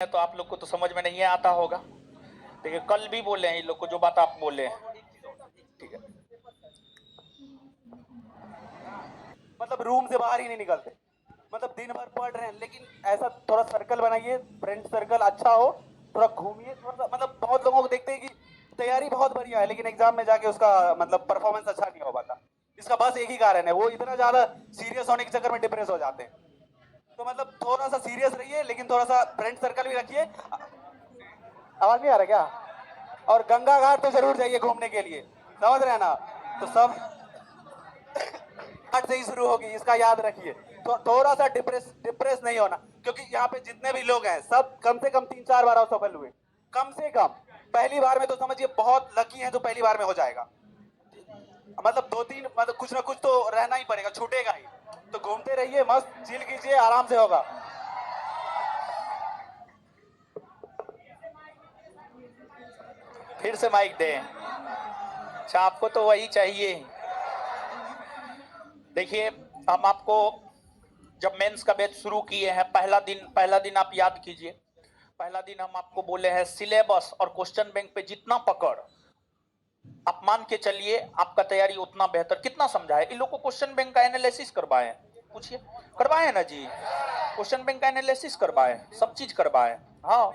तो आप लोग को तो समझ में नहीं आता होगा। देखिए कल भी बोले हैं इन लोग को जो बात आप बोले हैं, ठीक है। मतलब रूम से बाहर ही नहीं निकलते, मतलब दिन भर पढ़ रहे हैं, लेकिन ऐसा थोड़ा सर्कल बनाइए, फ्रेंड सर्कल अच्छा हो, थोड़ा घूमिए, थोड़ा सा मतलब बहुत लोगों को देखते हैं कि तैयारी बहुत बढ़िया है लेकिन एग्जाम में जाके उसका मतलब परफॉर्मेंस अच्छा नहीं हो पाता। इसका बस एक ही कारण है, वो इतना ज्यादा सीरियस होने के चक्कर में डिप्रेस हो जाते हैं। तो मतलब थोड़ा सा सीरियस रहिए, लेकिन थोड़ा सा फ्रेंड सर्कल भी रखिए। आवाज नहीं आ रहा क्या? और गंगा घाट तो जरूर जाइए घूमने के लिए, समझ रहे हैं ना? तो सब घाट से ही शुरू होगी, इसका याद रखिए। तो थोड़ा सा डिप्रेस नहीं होना, क्योंकि यहाँ पे जितने भी लोग हैं सब कम से कम 3-4 बार असफल हुए, कम से कम। पहली बार में तो समझिए बहुत लकी हैं जो पहली बार में हो जाएगा, मतलब 2-3 मतलब कुछ ना कुछ तो रहना ही पड़ेगा, छूटेगा ही। तो घूमते रहिए, मस्त चिल कीजिए, आराम से होगा। फिर से माइक दें। अच्छा आपको तो वही चाहिए। देखिए हम आपको जब मेंस का बैच शुरू किए हैं, पहला दिन आप याद कीजिए। पहला दिन हम आपको बोले हैं सिलेबस और क्वेश्चन बैंक पे जितना पकड़ आप मान के चलिए, आपका तैयारी उतना बेहतर। कितना समझा है इन लोग को? क्वेश्चन बैंक का एनालिसिस करवाए, पूछिए करवाए ना जी? क्वेश्चन बैंक का एनालिसिस करवाए, सब चीज करवाए। हाँ,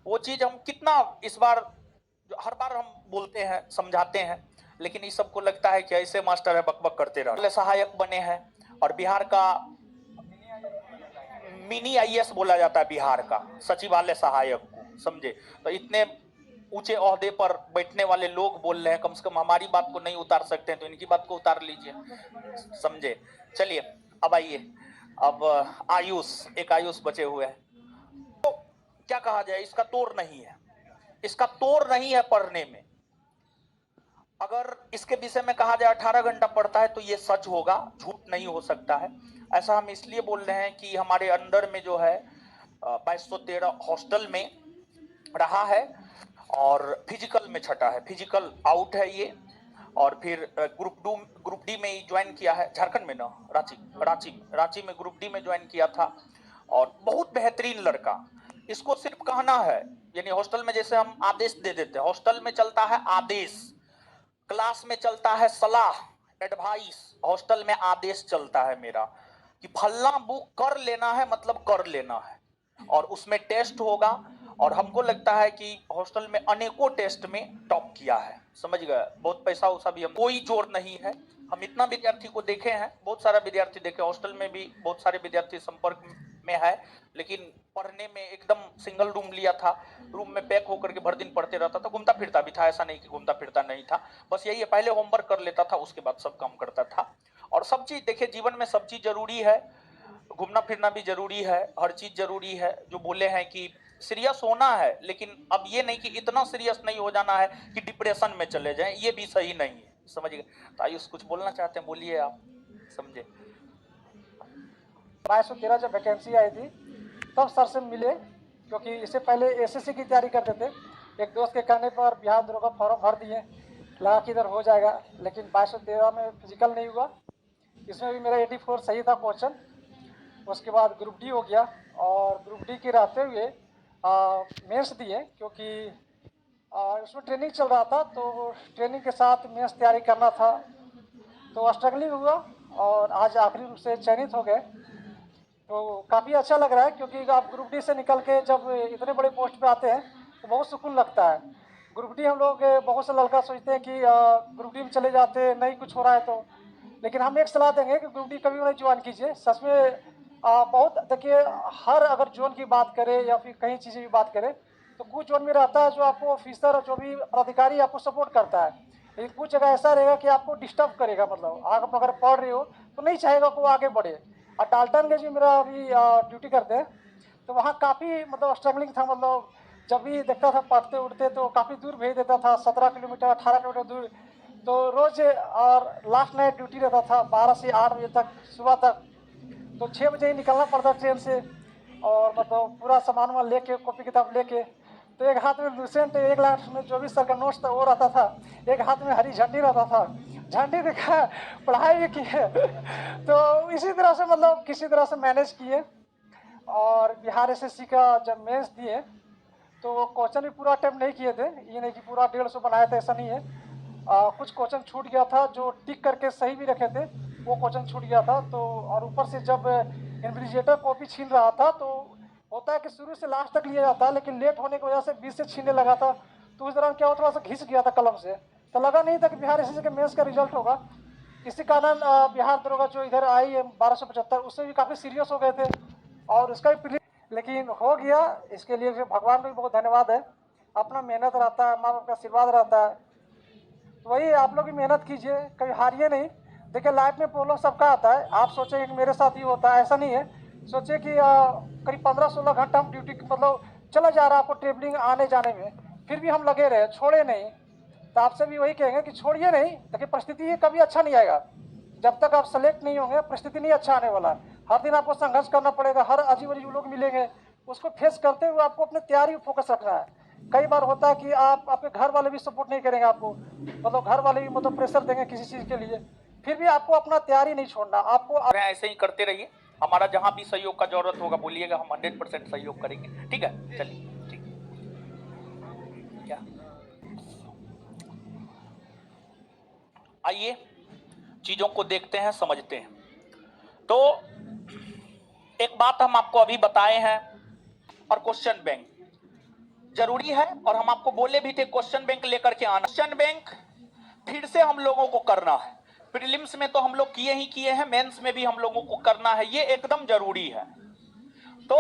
वो चीज हम कितना इस बार, हर बार हम बोलते हैं समझाते हैं, लेकिन इस सबको लगता है कि ऐसे मास्टर है बकबक करते रह। सहायक बने हैं और बिहार का मिनी आईएएस बोला जाता है बिहार का सचिवालय सहायक को, समझे? तो इतने ऊंचे ओहदे पर बैठने वाले लोग बोल रहे हैं, कम से कम हमारी बात को नहीं उतार सकते हैं तो इनकी बात को उतार लीजिए, समझे? चलिए अब आइए, अब एक आयुष बचे हुए हैं। तो क्या कहा जाए, इसका तोड़ नहीं है, इसका तोड़ नहीं है पढ़ने में। अगर इसके विषय में कहा जाए 18 घंटा पढ़ता है तो ये सच होगा, झूठ नहीं हो सकता है। ऐसा हम इसलिए बोल रहे हैं कि हमारे अंडर में जो है 2213 हॉस्टल में रहा है और फिजिकल में छटा है, फिजिकल आउट है ये। और फिर ग्रुप डी में ही ज्वाइन किया है, झारखंड में ना, रांची में ग्रुप डी में ज्वाइन किया था। और बहुत बेहतरीन लड़का। इसको सिर्फ कहना है, यानी हॉस्टल में जैसे हम आदेश दे देते हैं, हॉस्टल में चलता है आदेश, क्लास में चलता है सलाह, एडवाइस। हॉस्टल में आदेश चलता है मेरा कि फलना बुक कर लेना है, मतलब कर लेना है। और उसमें टेस्ट होगा, और हमको लगता है कि हॉस्टल में अनेकों टेस्ट में टॉप किया है, समझ गए? बहुत पैसा वैसा भी हम, कोई जोर नहीं है। हम इतना विद्यार्थी को देखे हैं, बहुत सारा विद्यार्थी देखे, हॉस्टल में भी बहुत सारे विद्यार्थी संपर्क में है, लेकिन पढ़ने में एकदम सिंगल रूम लिया था, रूम में पैक होकर के भर दिन पढ़ते रहता था, घूमता फिरता भी था, ऐसा नहीं कि घूमता फिरता नहीं था। बस यही है, पहले होमवर्क कर लेता था, उसके बाद सब काम करता था। और सब चीज देखिए, जीवन में सब चीज जरूरी है, घूमना फिरना भी जरूरी है, हर चीज जरूरी है। जो बोले हैं कि सीरियस होना है, लेकिन अब ये नहीं कि इतना सीरियस नहीं हो जाना है कि डिप्रेशन में चले जाएं, ये भी सही नहीं है, समझ गए? तो आयुष कुछ बोलना चाहते हैं, बोलिए आप, समझे? 2213 जब वैकेंसी आई थी तब सर से मिले, क्योंकि इससे पहले एसएससी की तैयारी करते थे। एक दोस्त के कहने पर बिहार दरोगा फॉर्म भर दिए, लगा कि इधर हो जाएगा, लेकिन 2213 में फिजिकल नहीं हुआ। इसमें भी मेरा 84 सही था क्वेश्चन। उसके बाद ग्रुप डी हो गया, और ग्रुप डी के रहते हुए मेंस दिए, क्योंकि उसमें ट्रेनिंग चल रहा था, तो ट्रेनिंग के साथ मेंस तैयारी करना था, तो स्ट्रगलिंग हुआ और आज आखिरी रूप से चयनित हो गए। तो काफ़ी अच्छा लग रहा है, क्योंकि आप ग्रुप डी से निकल के जब इतने बड़े पोस्ट पे आते हैं तो बहुत सुकून लगता है। ग्रुप डी हम लोग बहुत से लड़का सोचते हैं कि ग्रुप डी में चले जाते नहीं कुछ हो रहा है तो, लेकिन हम एक सलाह देंगे कि ग्रुप डी कभी नहीं ज्वाइन कीजिए। सच में बहुत देखिए, हर अगर जोन की बात करें या फिर कहीं चीज़ें की बात करें तो कुछ जोन में रहता है जो आपको ऑफिसर जो भी अधिकारी आपको सपोर्ट करता है, लेकिन कुछ जगह ऐसा रहेगा कि आपको डिस्टर्ब करेगा। मतलब आप अगर पढ़ रहे हो तो नहीं चाहेगा कि वो आगे बढ़े। और डाल्टनगंज में मेरा अभी ड्यूटी करते हैं, तो वहाँ काफ़ी मतलब स्ट्रगलिंग था। मतलब जब भी देखता था पढ़ते उठते तो काफ़ी दूर भेज देता था, 17 किलोमीटर 18 किलोमीटर दूर। तो रोज़ और लास्ट नाइट ड्यूटी रहता था 12 से 8 बजे तक सुबह तक, तो 6 बजे ही निकलना पड़ता ट्रेन से। और मतलब पूरा सामान वामान लेके, कॉपी किताब लेके, तो एक हाथ में लूसेंट, एक हाथ में जो भी सर का नोट्स था वो रहता था, एक हाथ में हरी झंडी रहता था। झंडी दिखा, पढ़ाई भी की है। तो इसी तरह से मतलब किसी तरह से मैनेज किए। और बिहार एसएससी का जब मेंस दिए तो वो क्वेश्चन भी पूरा अटेम्प्ट नहीं किए थे, ये नहीं कि पूरा 150 बनाया था, ऐसा नहीं है। कुछ क्वेश्चन छूट गया था, जो टिक करके सही भी रखे थे वो क्वेश्चन छूट गया था। तो और ऊपर से जब इन्विजिलेटर कॉपी छीन रहा था तो होता है कि शुरू से लास्ट तक लिया जाता है, लेकिन लेट होने की वजह से बीच से छीनने लगा था। तो उस दौरान क्या हुआ, थोड़ा सा घिस गया था कलम से, तो लगा नहीं था कि बिहार एसएससी के मेंस का रिजल्ट होगा। इसी कारण बिहार दरोगा जो इधर आई है 1275, उससे भी काफ़ी सीरियस हो गए थे और उसका भी लेकिन हो गया। इसके लिए भी भगवान को भी बहुत धन्यवाद है। अपना मेहनत रहता है, माँ बाप का आशीर्वाद रहता है, तो वही आप लोग भी मेहनत कीजिए, कभी हारिए नहीं। देखिए लाइफ में प्रॉब्लम सबका आता है, आप सोचेंगे कि मेरे साथ ही होता है, ऐसा नहीं है। सोचिए कि करीब 15-16 घंटा हम ड्यूटी मतलब चला जा रहा है आपको ट्रेवलिंग आने जाने में, फिर भी हम लगे रहे, छोड़े नहीं। तो आपसे भी वही कहेंगे कि छोड़िए नहीं। देखिए परिस्थिति ही कभी अच्छा नहीं आएगा, जब तक आप सेलेक्ट नहीं होंगे परिस्थिति नहीं अच्छा आने वाला। हर दिन आपको संघर्ष करना पड़ेगा, हर अजीब अजीब लोग मिलेंगे, उसको फेस करते हुए आपको अपने तैयारी फोकस रखना है। कई बार होता है कि आप आपके घर वाले भी सपोर्ट नहीं करेंगे आपको, मतलब घर वाले भी मतलब प्रेशर देंगे किसी चीज़ के लिए, फिर भी आपको अपना तैयारी नहीं छोड़ना। आपको ऐसे ही करते रहिए, हमारा जहां भी सहयोग का जरूरत होगा बोलिएगा, हम 100% सहयोग करेंगे। ठीक है, चलिए ठीक। क्या आइए चीजों को देखते हैं, समझते हैं। तो एक बात हम आपको अभी बताए हैं, और क्वेश्चन बैंक जरूरी है, और हम आपको बोले भी थे क्वेश्चन बैंक लेकर के आना। क्वेश्चन बैंक फिर से हम लोगों को करना है। प्रीलिम्स में तो हम लोग किए ही किए हैं, मेंस में भी हम लोगों को करना है, ये एकदम जरूरी है। तो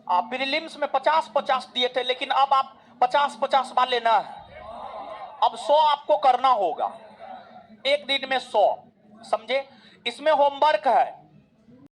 आप प्रीलिम्स में 50-50 दिए थे, लेकिन अब आप 50-50 वाले ना है, अब 100 आपको करना होगा, एक दिन में 100, समझे। इसमें होमवर्क है,